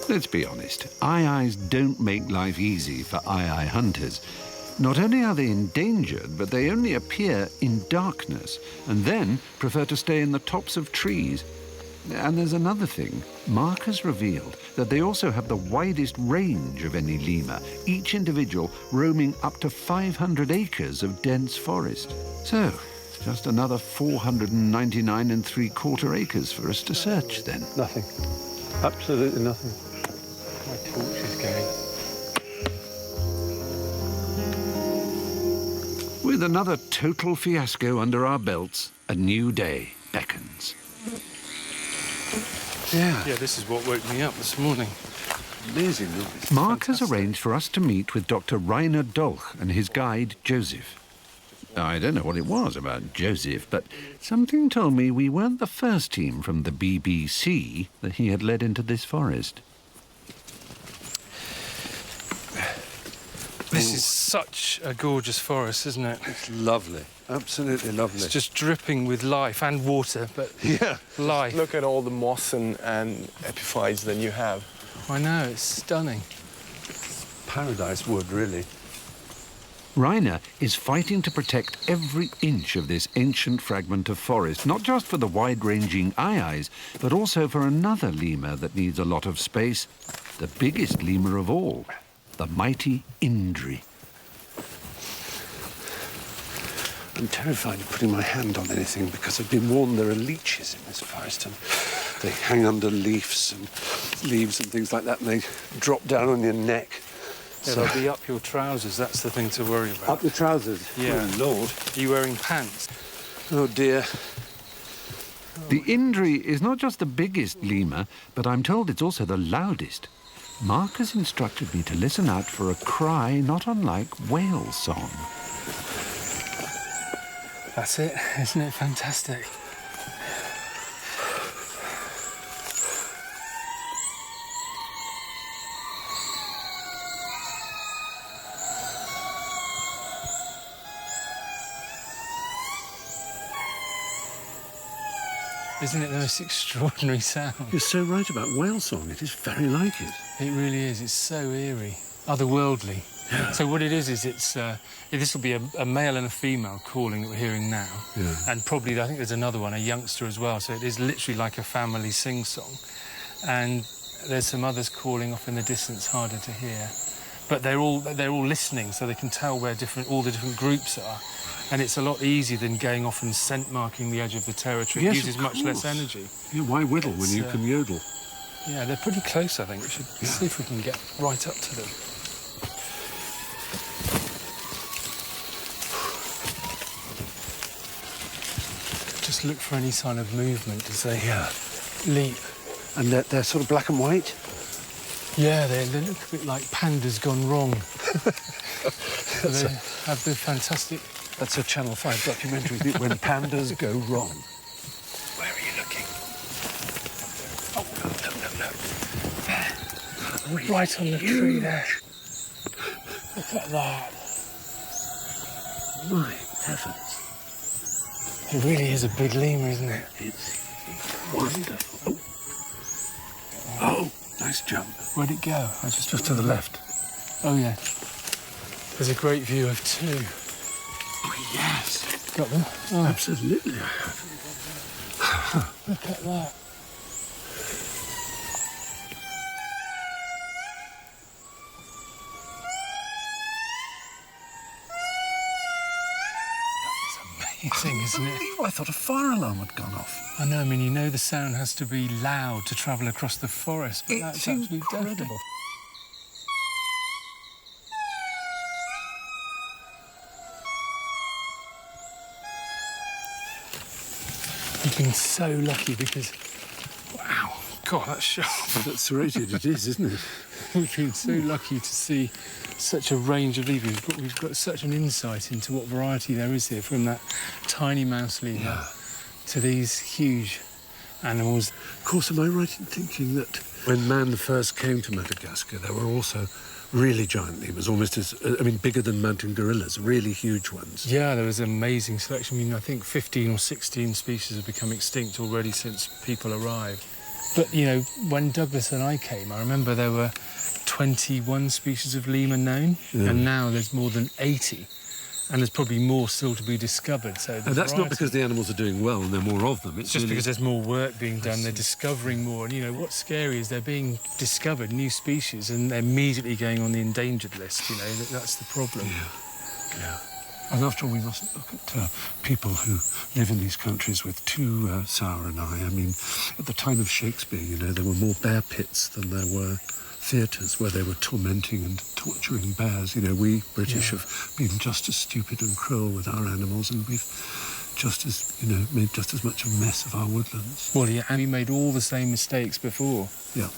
Let's be honest, aye-ayes don't make life easy for aye-aye hunters. Not only are they endangered, but they only appear in darkness and then prefer to stay in the tops of trees. And there's another thing. Mark has revealed that they also have the widest range of any lemur, each individual roaming up to 500 acres of dense forest. So, just another 499 3/4 acres for us to search then. Nothing. Absolutely nothing. My torch is going. With another total fiasco under our belts, a new day beckons. Yeah, this is what woke me up this morning. Amazing noise. Mark has arranged for us to meet with Dr. Rainer Dolch and his guide, Joseph. I don't know what it was about Joseph, but something told me we weren't the first team from the BBC that he had led into this forest. This is such a gorgeous forest, isn't it? It's lovely. Absolutely lovely. It's just dripping with life and water, but Yeah. life. Look at all the moss and epiphytes that you have. I know, it's stunning. Paradise wood, really. Rainer is fighting to protect every inch of this ancient fragment of forest, not just for the wide-ranging aye-ayes, but also for another lemur that needs a lot of space, the biggest lemur of all, the mighty Indri. I'm terrified of putting my hand on anything because I've been warned there are leeches in this forest and they hang under leaves and things like that and they drop down on your neck. Yeah, they'll be up your trousers, that's the thing to worry about. Up the trousers? Yeah. Oh, Lord. Are you wearing pants? Oh, dear. The Indri is not just the biggest lemur, but I'm told it's also the loudest. Mark has instructed me to listen out for a cry not unlike whale song. That's it, isn't it fantastic? Isn't it the most extraordinary sound? You're so right about whale song. It is very like it. It really is, it's so eerie, otherworldly. Yeah. So what it is it's this will be a male and a female calling that we're hearing now, and probably I think there's another one, a youngster as well. So it is literally like a family sing-song, and there's some others calling off in the distance, harder to hear, but they're all listening, so they can tell where all the different groups are, and it's a lot easier than going off and scent marking the edge of the territory. Yes, it uses much less energy. Yeah, why whittle when you can yodel? Yeah, they're pretty close, I think. We should see if we can get right up to them. Just look for any sign of movement as they leap. And they're sort of black and white? Yeah, they look a bit like pandas gone wrong. They have the fantastic... That's a Channel 5 documentary, When Pandas Go Wrong. Where are you looking? Oh, no. There. Right on the tree there. Look at that. My heavens. It really is a big lemur, isn't it? It's wonderful. Oh, nice jump. Where'd it go? Just to the left. Oh, yeah. There's a great view of two. Oh, yes. Got them? Oh, Absolutely, I have. look at that. Amazing, isn't it? I thought a fire alarm had gone off. I know, I mean, you know the sound has to be loud to travel across the forest, but that's It's absolutely incredible. deafening. You've been so lucky because, wow, God, that's sharp. That's serrated it is, isn't it? We've been so lucky to see such a range of lemurs. We've got such an insight into what variety there is here, from that tiny mouse lemur to these huge animals. Of course, am I right in thinking that when man first came to Madagascar, there were also really giant lemurs, almost as, bigger than mountain gorillas, really huge ones? Yeah, there was an amazing selection. I mean, I think 15 or 16 species have become extinct already since people arrived. But, you know, when Douglas and I came, I remember there were 21 species of lemur known, and now there's more than 80. And there's probably more still to be discovered. So And that's not because the animals are doing well and there are more of them. It's just really because there's more work being done. They're discovering more. And, you know, what's scary is they're being discovered, new species, and they're immediately going on the endangered list, you know. That's the problem. Yeah. And after all, we mustn't look at people who live in these countries with too sour an eye. I mean, at the time of Shakespeare, you know, there were more bear pits than there were theatres where they were tormenting and torturing bears. You know, we British have been just as stupid and cruel with our animals, and we've just as, you know, made just as much a mess of our woodlands. Well, yeah, and we made all the same mistakes before. Yeah.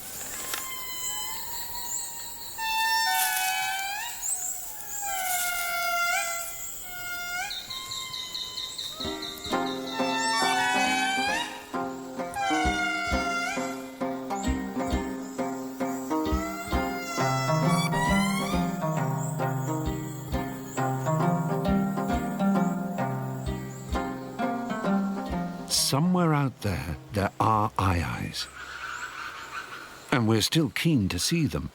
Somewhere out there are aye-ayes. And we're still keen to see them.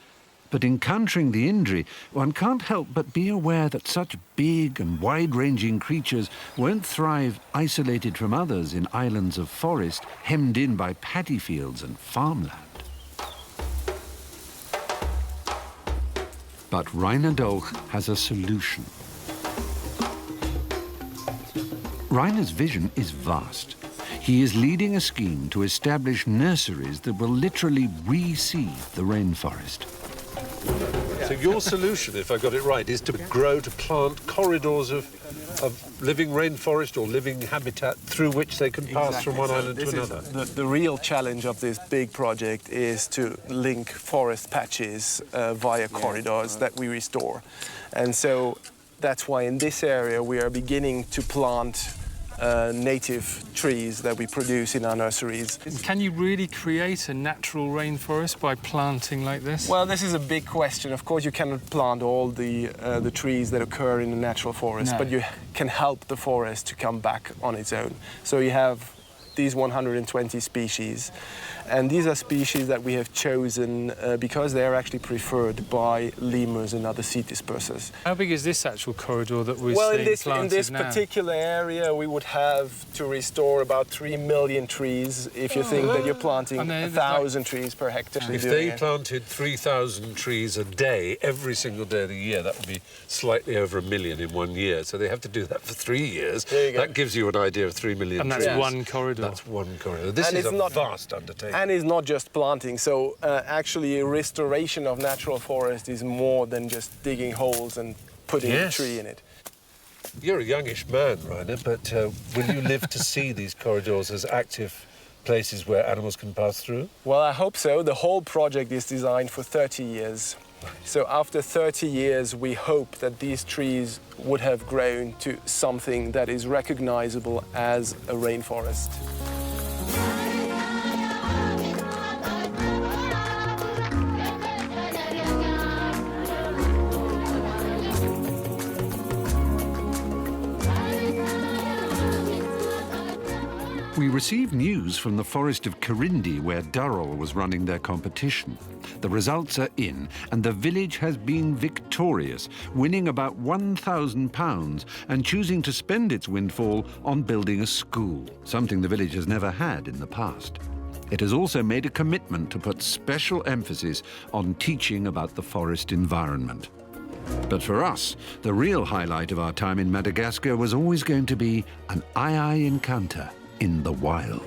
But encountering the Indri, one can't help but be aware that such big and wide-ranging creatures won't thrive isolated from others in islands of forest hemmed in by paddy fields and farmland. But Reiner Dolch has a solution. Reiner's vision is vast. He is leading a scheme to establish nurseries that will literally reseed the rainforest. So your solution, if I got it right, is to plant corridors of living rainforest or living habitat through which they can pass from one island to another. The real challenge of this big project is to link forest patches via corridors that we restore. And so that's why in this area we are beginning to plant native trees that we produce in our nurseries. Can you really create a natural rainforest by planting like this? Well, this is a big question. Of course, you cannot plant all the trees that occur in the natural forest, No. but you can help the forest to come back on its own. So you have these 120 species. And these are species that we have chosen because they are actually preferred by lemurs and other seed dispersers. How big is this actual corridor that we're Well, seeing in planted this now? particular area, we would have to restore about 3 million trees if you think that you're planting And then 1,000 trees per hectare. If they planted 3,000 trees a day, every single day of the year, that would be slightly over 1 million in 1 year. So they have to do that for 3 years. There you go. That gives you an idea of 3 million And that's trees. one corridor. That's one corridor. This And is it's a not- vast undertaking. And it's not just planting. So actually, restoration of natural forest is more than just digging holes and putting a Yes. tree in it. You're a youngish man, Rainer, but will you live to see these corridors as active places where animals can pass through? Well, I hope so. The whole project is designed for 30 years. So after 30 years, we hope that these trees would have grown to something that is recognizable as a rainforest. We received news from the forest of Karindi, where Durrell was running their competition. The results are in, and the village has been victorious, winning about £1,000 and choosing to spend its windfall on building a school, something the village has never had in the past. It has also made a commitment to put special emphasis on teaching about the forest environment. But for us, the real highlight of our time in Madagascar was always going to be an aye-aye encounter in the wild.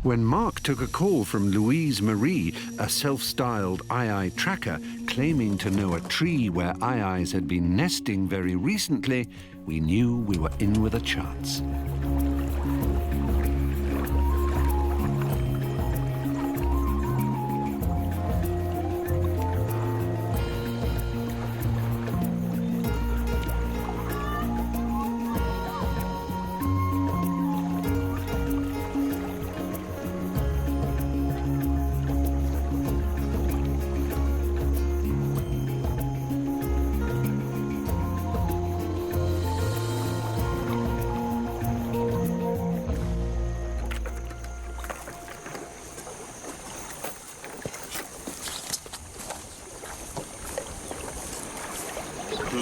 When Mark took a call from Louise Marie, a self-styled aye-aye tracker, claiming to know a tree where aye-ayes had been nesting very recently, we knew we were in with a chance.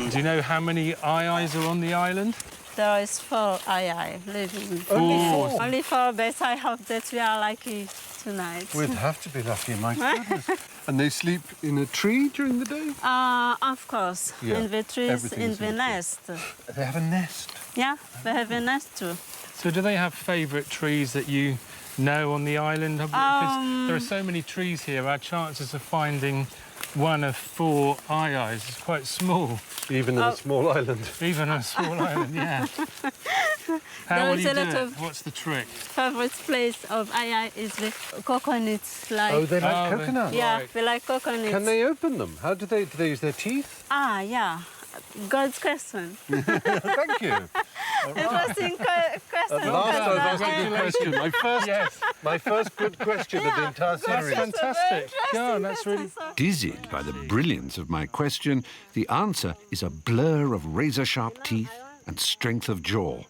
Do you know how many aye-ayes are on the island? There is 4 aye living. Four. Only 4, but I hope that we are lucky tonight. We'd have to be lucky, my goodness. And they sleep in a tree during the day? Of course, Yeah, in the trees, everything's in in the the tree. nest. They have a nest. Yeah, they have a nest too. So do they have favourite trees that you know on the island? Because there are so many trees here, our chances of finding one of 4 aye-ayes is quite small. Even in a small island. Even on a small island, yeah. How There will is you a do lot it? of- What's the trick? Favorite place of aye is the coconuts. Like, Oh, they like Oh, coconut. yeah, right. we like coconuts. Can they open them? How do they use their teeth? Yeah. God's question. Thank you. Interesting question. Last I've asked a good Congratulations. question. My first good question of the entire That's series. fantastic. Yeah, that's really... Dizzied by the brilliance of my question, the answer is a blur of razor-sharp teeth and strength of jaw.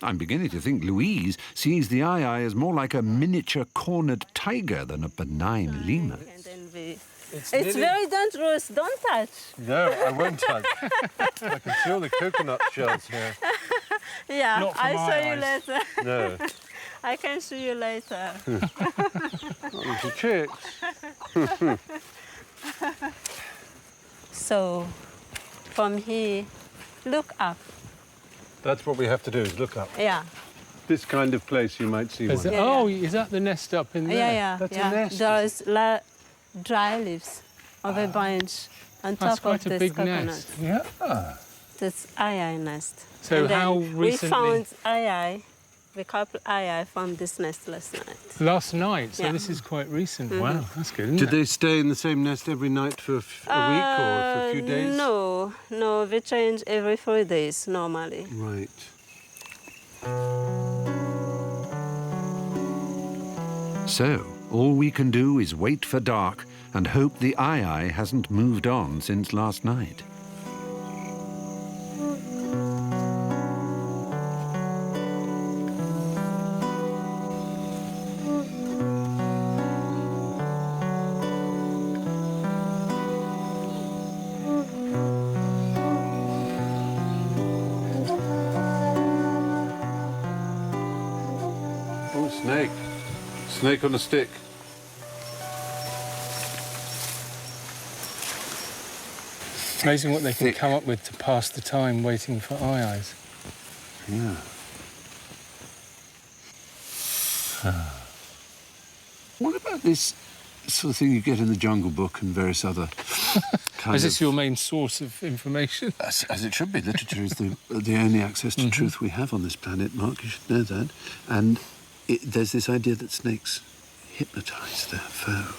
I'm beginning to think Louise sees the aye-aye as more like a miniature cornered tiger than a benign lemur. And then it's very dangerous. Don't touch. No, I won't touch. I can see all the coconut shells here. Yeah, Not from I'll show you aye-ayes. later. No. I can show you later. Little chicks. So, from here, look up. That's what we have to do, is look up. Yeah. This kind of place you might see Is one. it- Yeah, oh, is that the nest up in there? Yeah. That's a yeah. nest, There is dry leaves of a branch on That's top quite of a this big coconut. nest. Yeah. That's aye nest. So And then how we recently... found aye The couple I found this nest last night. Last night, so Yeah. this is quite recent. Wow, that's good, isn't Did it? they stay in the same nest every night for a week or for a few days? No, they change every 4 days normally. Right. So, all we can do is wait for dark and hope the eye hasn't moved on since last night. Oh, snake. Snake on a stick. Amazing what they can come up with to pass the time waiting for eyes. Yeah. What about this sort of thing you get in the Jungle Book and various other kinds Is this your main source of information? As it should be. Literature is the only access to truth we have on this planet, Mark. You should know that. And there's this idea that snakes hypnotise their foe.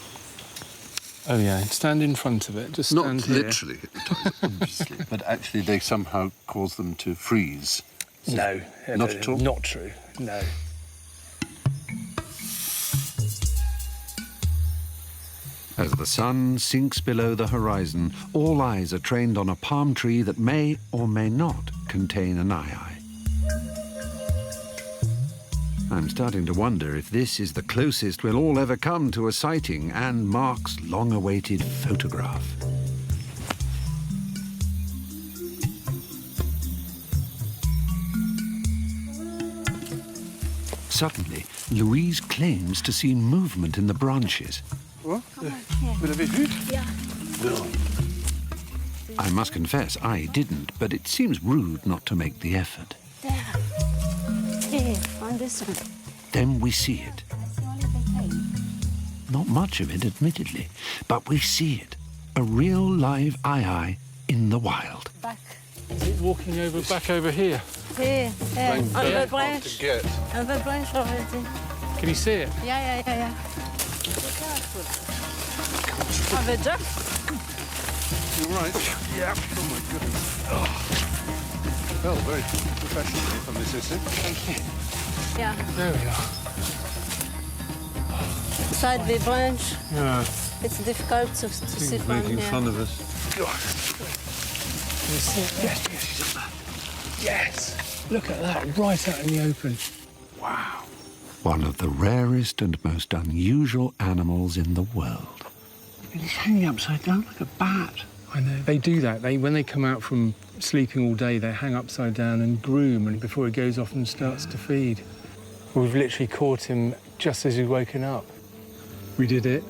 Oh, yeah, stand in front of it. Just stand Not here. literally hypnotise, obviously, but actually they somehow cause them to freeze. No. Not at all? Not true, no. As the sun sinks below the horizon, all eyes are trained on a palm tree that may or may not contain an eye. I'm starting to wonder if this is the closest we'll all ever come to a sighting and Mark's long-awaited photograph. Suddenly, Louise claims to see movement in the branches. What? Vous l'avez vu? Yeah. No. I must confess, I didn't, but it seems rude not to make the effort. There. Here, on this one. Then we see it. Not much of it, admittedly, but we see it. A real live eye in the wild. Back. Is it walking over back over here? Here, there. On the To branch. get. On the branch already. Can you see it? Yeah. Be careful. On the jump. You all right? Yeah. Oh, my goodness. Oh. Well, very professionally from this assistant. Thank you. Yeah. There we are. Inside the branch, Yeah. it's difficult to see from Making here. fun of us. Can you see it? Yes, she's up there. Yes. Look at that, right out in the open. Wow. One of the rarest and most unusual animals in the world. He's hanging upside down like a bat. I know. They do that. When they come out from sleeping all day, they hang upside down and groom, and before he goes off and starts to feed. We've literally caught him just as he's woken up. We did it.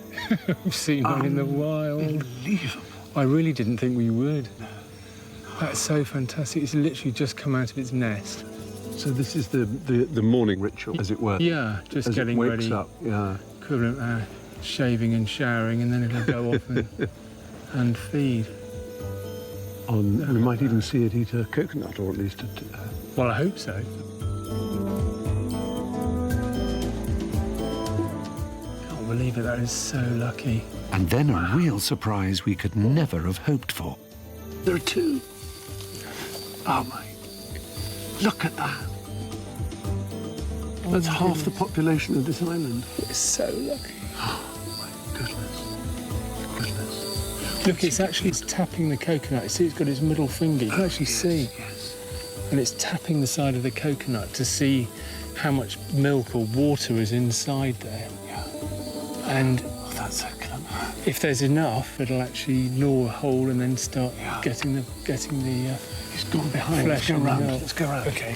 We've seen one in the wild. Unbelievable. I really didn't think we would. That's so fantastic. It's literally just come out of its nest. So this is the morning ritual, as it were. Yeah, just as getting it wakes ready. up. Yeah. Equivalent shaving and showering, and then it'll go off and feed. And we might even see it eat a coconut, or at least Well, I hope so. Can't believe it. That is so lucky. And then a real surprise we could never have hoped for. There are two. Oh, my. Look at that. That's half the population of this island. It's so lucky. Oh, my goodness. Look, it's tapping the coconut. You see, it's got its middle finger. You can actually see. Yes. And it's tapping the side of the coconut to see how much milk or water is inside there. Yeah. And Oh, that's so clever. if there's enough, it'll actually gnaw a hole and then start getting the He's gone behind. flesh Let's go and the round. milk. Let's go round. Okay.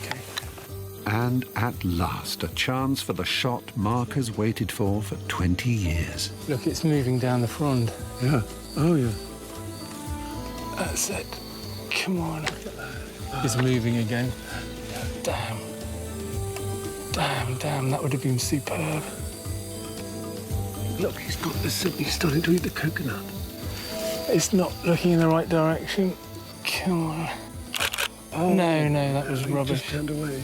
And at last, a chance for the shot Mark has waited for 20 years. Look, it's moving down the frond. Yeah. Oh, yeah. That's it. Come on. Look at that. It's moving again. Damn. That would have been superb. Look, he's got this. He's starting to eat the coconut. It's not looking in the right direction. Come on. Oh, No, that was he rubbish. just turned away.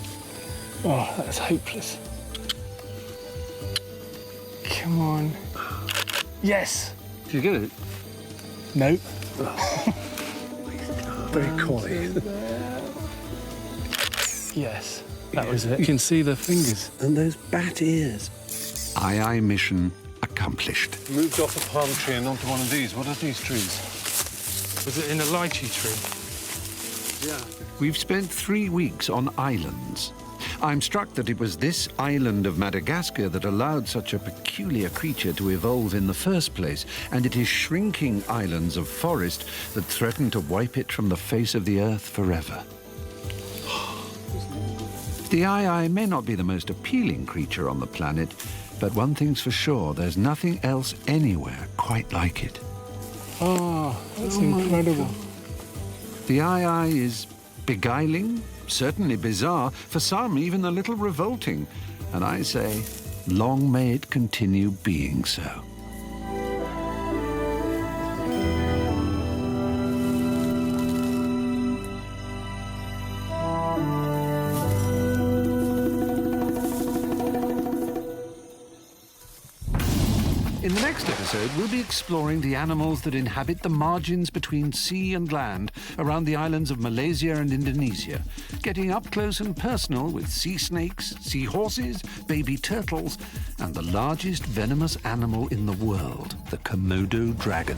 Oh, that's hopeless. Come on. Yes. Did you get it? No. Very coy. Yes, that was it. You can see the fingers. And those bat ears. Aye mission accomplished. Moved off a palm tree and onto one of these. What are these trees? Was it in a lychee tree? Yeah. We've spent 3 weeks on islands. I'm struck that it was this island of Madagascar that allowed such a peculiar creature to evolve in the first place, and it is shrinking islands of forest that threaten to wipe it from the face of the earth forever. The aye may not be the most appealing creature on the planet, but one thing's for sure, there's nothing else anywhere quite like it. Oh, that's incredible. The aye is beguiling, certainly bizarre, for some even a little revolting, and I say, long may it continue being so. In the next episode, we'll be exploring the animals that inhabit the margins between sea and land around the islands of Malaysia and Indonesia, getting up close and personal with sea snakes, sea horses, baby turtles, and the largest venomous animal in the world, the Komodo dragon.